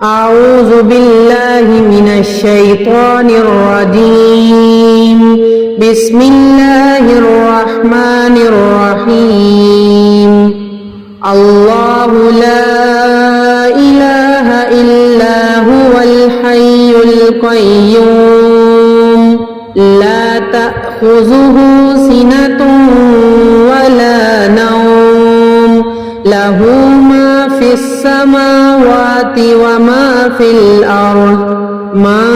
أعوذ بالله من الشيطان الرجيم. بسم الله الرحمن الرحيم. الله لا إله إلا هو الحي القيوم لا تأخذه سنة ولا نوم له ما في السماوات وما في الأرض من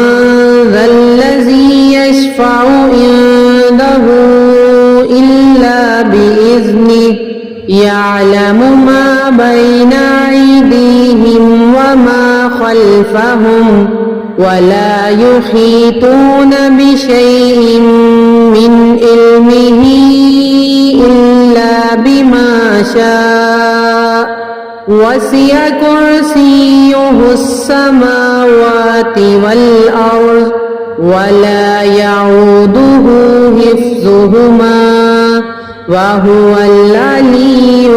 ذا الذي يشفع عنده إلا بإذنه يعلم ما بين أيديهم وما خلفهم ولا يحيطون بشيء من علمه إلا بما شاء وسع كرسيه السماوات والأرض ولا يعوده حفظهما وهو العلي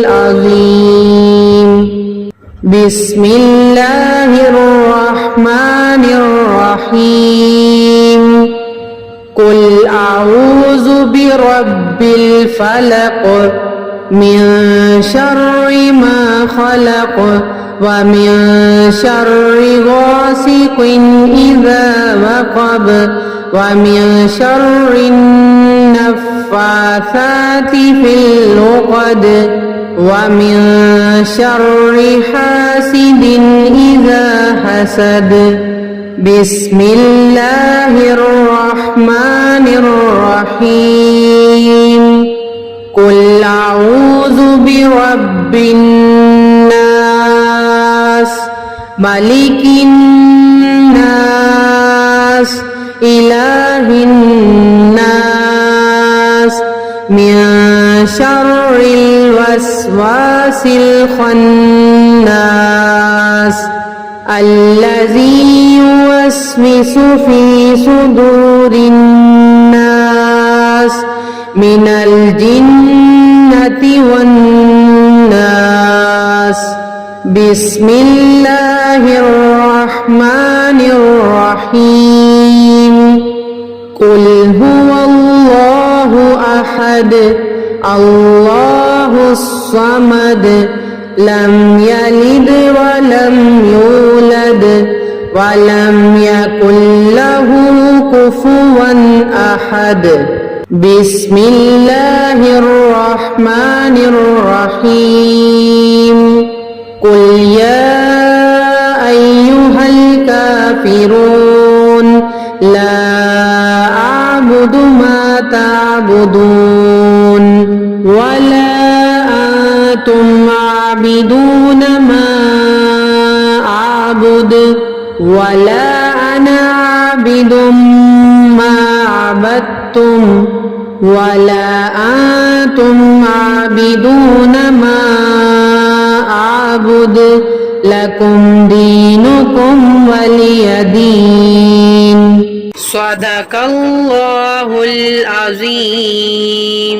العظيم. بسم الله الرحمن الرحيم. قل أعوذ برب الفلق من شر ما خلق ومن شر غاسق إذا وقب ومن شر النفاثات في العقد ومن شر حاسد إذا حسد. بسم الله الرحمن الرحيم. قل أعوذ برب الناس ملك الناس إله الناس من شر الوسواس الخناس الذي يوسوس في صدور الناس من الجنة والناس. بسم الله الرحمن الرحيم. قل هو الله أحد الله الصمد لم يلد ولم يولد ولم يكن له كفوا أحد. بسم الله الرحمن الرحيم. قل يا أيها الكافرون لا أعبد ما تعبدون ولا أنتم عابدون ما أعبد ولا أنا عابد ما عبدتم ولا أنتم عابدون ما أعبد لكم دينكم ولي دين. صدق الله العظيم.